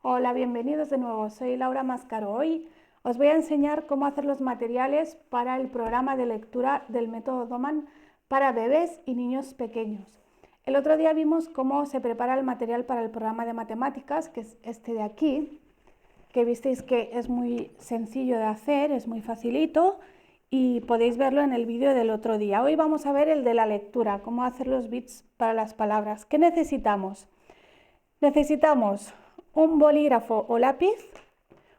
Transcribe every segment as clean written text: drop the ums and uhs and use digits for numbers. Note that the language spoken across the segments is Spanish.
Hola, bienvenidos de nuevo. Soy Laura Mascaro. Hoy os voy a enseñar cómo hacer los materiales para el programa de lectura del método Doman para bebés y niños pequeños. El otro día vimos cómo se prepara el material para el programa de matemáticas, que es este de aquí, que visteis que es muy sencillo de hacer, es muy facilito y podéis verlo en el vídeo del otro día. Hoy vamos a ver el de la lectura, cómo hacer los bits para las palabras. ¿Qué necesitamos? Necesitamos un bolígrafo o lápiz,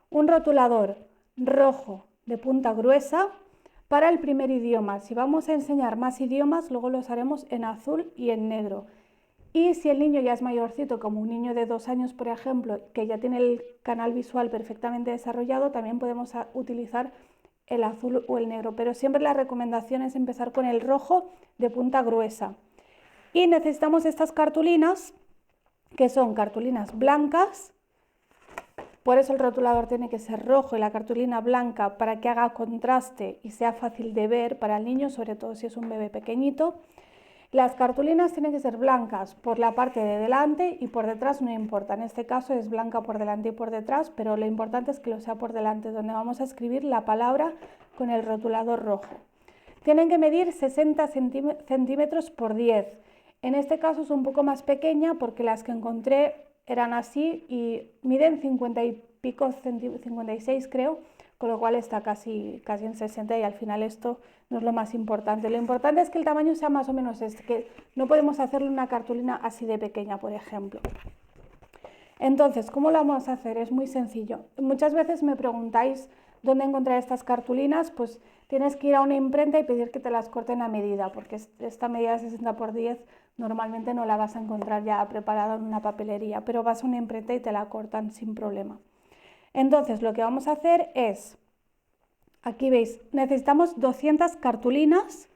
un rotulador rojo de punta gruesa para el primer idioma. Si vamos a enseñar más idiomas, luego los haremos en azul y en negro. Y si el niño ya es mayorcito, como un niño de 2 años, por ejemplo, que ya tiene el canal visual perfectamente desarrollado, también podemos utilizar el azul o el negro. Pero siempre la recomendación es empezar con el rojo de punta gruesa. Y necesitamos estas cartulinas, que son cartulinas blancas. Por eso el rotulador tiene que ser rojo y la cartulina blanca para que haga contraste y sea fácil de ver para el niño, sobre todo si es un bebé pequeñito. Las cartulinas tienen que ser blancas por la parte de delante y por detrás no importa. En este caso es blanca por delante y por detrás, pero lo importante es que lo sea por delante, donde vamos a escribir la palabra con el rotulador rojo. Tienen que medir 60 centímetros por 10. En este caso es un poco más pequeña porque las que encontré eran así y miden 50 y pico, 56 creo, con lo cual está casi en 60 y al final esto no es lo más importante. Lo importante es que el tamaño sea más o menos este, que no podemos hacerle una cartulina así de pequeña, por ejemplo. Entonces, ¿cómo lo vamos a hacer? Es muy sencillo. Muchas veces me preguntáis dónde encontrar estas cartulinas, pues tienes que ir a una imprenta y pedir que te las corten a medida, porque esta medida de 60 por 10 normalmente no la vas a encontrar ya preparada en una papelería, pero vas a una imprenta y te la cortan sin problema. Entonces, lo que vamos a hacer es, aquí veis, necesitamos 200 cartulinas,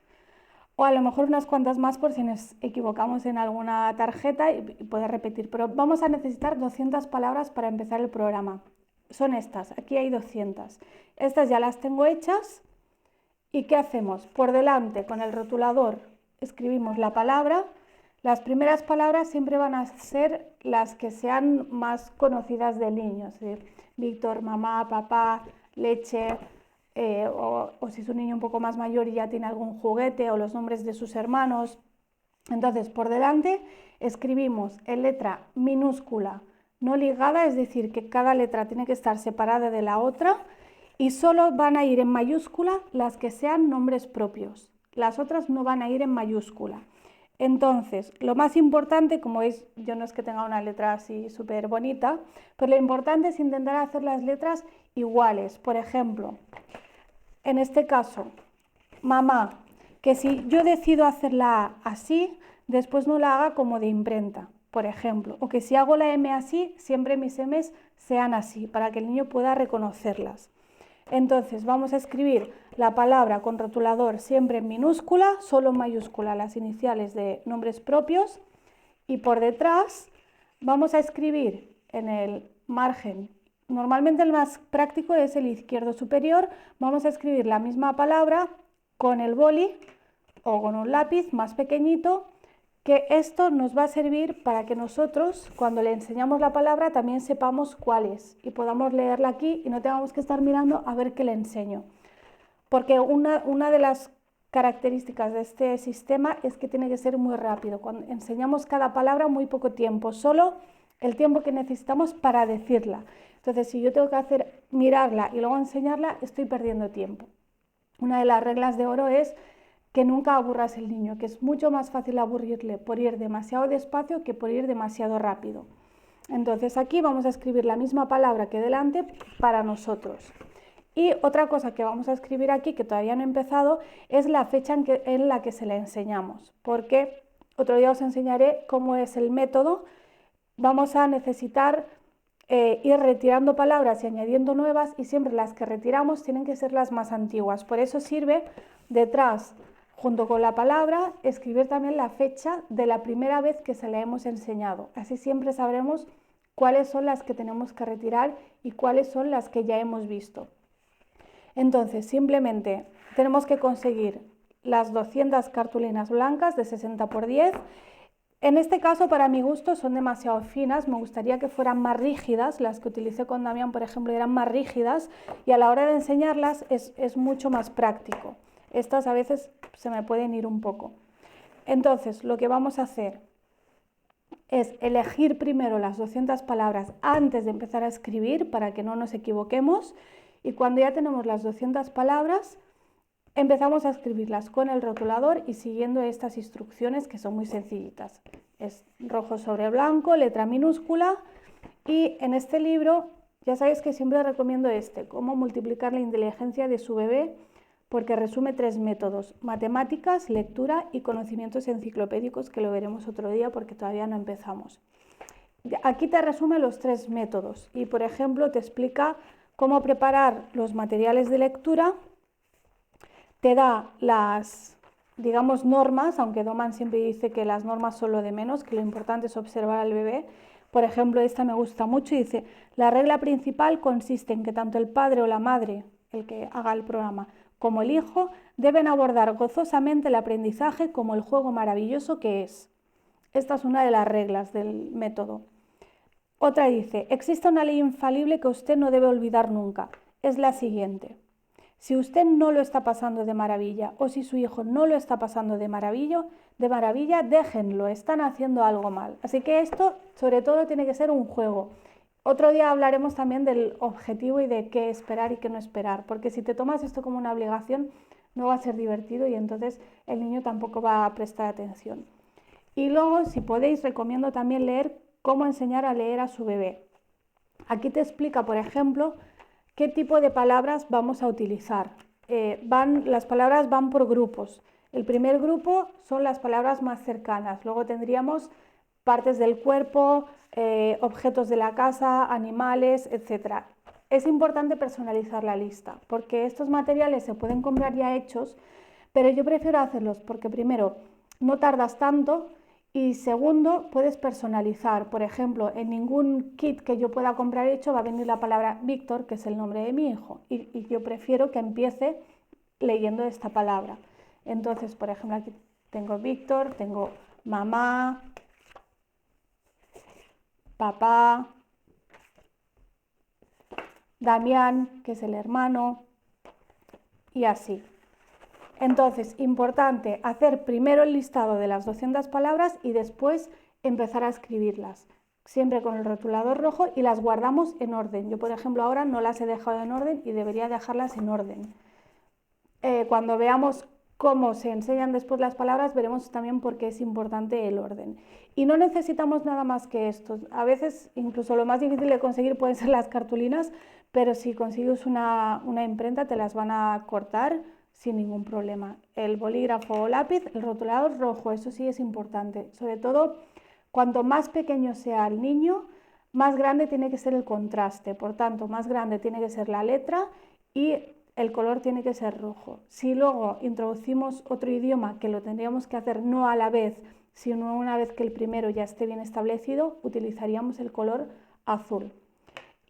o a lo mejor unas cuantas más por si nos equivocamos en alguna tarjeta y puede repetir, pero vamos a necesitar 200 palabras para empezar el programa. Son estas, aquí hay 200. Estas ya las tengo hechas. ¿Y qué hacemos? Por delante, con el rotulador, escribimos la palabra. Las primeras palabras siempre van a ser las que sean más conocidas del niño, es decir, Víctor, mamá, papá, leche, o si es un niño un poco más mayor y ya tiene algún juguete o los nombres de sus hermanos. Entonces, por delante escribimos en letra minúscula no ligada, es decir, que cada letra tiene que estar separada de la otra y solo van a ir en mayúscula las que sean nombres propios. Las otras no van a ir en mayúscula. Entonces, lo más importante, como veis, yo no es que tenga una letra así súper bonita, pero lo importante es intentar hacer las letras iguales. Por ejemplo, en este caso, mamá, que si yo decido hacerla así, después no la haga como de imprenta, por ejemplo, o que si hago la M así, siempre mis M's sean así, para que el niño pueda reconocerlas. Entonces vamos a escribir la palabra con rotulador siempre en minúscula, solo en mayúscula las iniciales de nombres propios, y por detrás vamos a escribir en el margen. Normalmente el más práctico es el izquierdo superior. Vamos a escribir la misma palabra con el boli o con un lápiz más pequeñito, que esto nos va a servir para que nosotros, cuando le enseñamos la palabra, también sepamos cuál es y podamos leerla aquí y no tengamos que estar mirando a ver qué le enseño. Porque una de las características de este sistema es que tiene que ser muy rápido. Cuando enseñamos cada palabra, muy poco tiempo, solo el tiempo que necesitamos para decirla. Entonces, si yo tengo que mirarla y luego enseñarla, estoy perdiendo tiempo. Una de las reglas de oro es que nunca aburras al niño, que es mucho más fácil aburrirle por ir demasiado despacio que por ir demasiado rápido. Entonces aquí vamos a escribir la misma palabra que delante para nosotros. Y otra cosa que vamos a escribir aquí, que todavía no he empezado, es la fecha en la que se la enseñamos, porque otro día os enseñaré cómo es el método. Vamos a necesitar ir retirando palabras y añadiendo nuevas, y siempre las que retiramos tienen que ser las más antiguas. Por eso sirve detrás, junto con la palabra, escribir también la fecha de la primera vez que se la hemos enseñado. Así siempre sabremos cuáles son las que tenemos que retirar y cuáles son las que ya hemos visto. Entonces, simplemente tenemos que conseguir las 200 cartulinas blancas de 60 por 10. En este caso, para mi gusto, son demasiado finas, me gustaría que fueran más rígidas, las que utilicé con Damián, por ejemplo, eran más rígidas y a la hora de enseñarlas es mucho más práctico. Estas a veces se me pueden ir un poco. Entonces, lo que vamos a hacer es elegir primero las 200 palabras antes de empezar a escribir para que no nos equivoquemos y cuando ya tenemos las 200 palabras, empezamos a escribirlas con el rotulador y siguiendo estas instrucciones que son muy sencillitas. Es rojo sobre blanco, letra minúscula y en este libro ya sabéis que siempre recomiendo cómo multiplicar la inteligencia de su bebé porque resume 3 métodos, matemáticas, lectura y conocimientos enciclopédicos que lo veremos otro día porque todavía no empezamos. Aquí te resume los 3 métodos y por ejemplo te explica cómo preparar los materiales de lectura. Te da las, digamos, normas, aunque Doman siempre dice que las normas son lo de menos, que lo importante es observar al bebé. Por ejemplo, esta me gusta mucho y dice, la regla principal consiste en que tanto el padre o la madre, el que haga el programa, como el hijo, deben abordar gozosamente el aprendizaje como el juego maravilloso que es. Esta es una de las reglas del método. Otra dice, existe una ley infalible que usted no debe olvidar nunca. Es la siguiente. Si usted no lo está pasando de maravilla o si su hijo no lo está pasando de maravilla, déjenlo, están haciendo algo mal. Así que esto, sobre todo, tiene que ser un juego. Otro día hablaremos también del objetivo y de qué esperar y qué no esperar, porque si te tomas esto como una obligación, no va a ser divertido y entonces el niño tampoco va a prestar atención. Y luego, si podéis, recomiendo también leer Cómo enseñar a leer a su bebé. Aquí te explica, por ejemplo, qué tipo de palabras vamos a utilizar. Las palabras van por grupos. El primer grupo son las palabras más cercanas. Luego tendríamos partes del cuerpo, objetos de la casa, animales, etc. Es importante personalizar la lista porque estos materiales se pueden comprar ya hechos, pero yo prefiero hacerlos porque primero no tardas tanto y segundo puedes personalizar. Por ejemplo, en ningún kit que yo pueda comprar hecho va a venir la palabra Víctor, que es el nombre de mi hijo, y yo prefiero que empiece leyendo esta palabra. Entonces, por ejemplo, aquí tengo Víctor, tengo mamá, papá, Damián, que es el hermano, y así. Entonces, importante hacer primero el listado de las 200 palabras y después empezar a escribirlas, siempre con el rotulador rojo y las guardamos en orden. Yo, por ejemplo, ahora no las he dejado en orden y debería dejarlas en orden. Cuando veamos cómo se enseñan después las palabras, veremos también por qué es importante el orden. Y no necesitamos nada más que esto. A veces, incluso lo más difícil de conseguir pueden ser las cartulinas, pero si consigues una imprenta te las van a cortar sin ningún problema. El bolígrafo o lápiz, el rotulador rojo, eso sí es importante. Sobre todo, cuanto más pequeño sea el niño, más grande tiene que ser el contraste. Por tanto, más grande tiene que ser la letra y el color tiene que ser rojo. Si luego introducimos otro idioma, que lo tendríamos que hacer no a la vez, sino una vez que el primero ya esté bien establecido, utilizaríamos el color azul.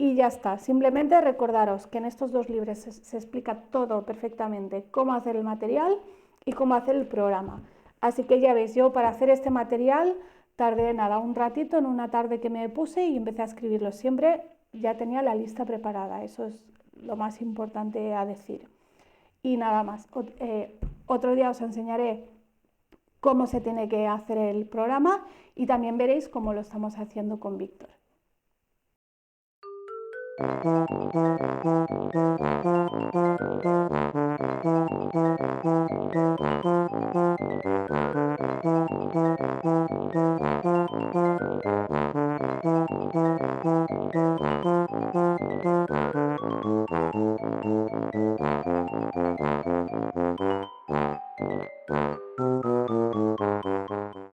Y ya está, simplemente recordaros que en estos dos libros se explica todo perfectamente, cómo hacer el material y cómo hacer el programa. Así que ya veis, yo para hacer este material tardé nada, un ratito en una tarde que me puse y empecé a escribirlo. Siempre ya tenía la lista preparada, eso es lo más importante a decir. Y nada más, otro día os enseñaré cómo se tiene que hacer el programa y también veréis cómo lo estamos haciendo con Víctor.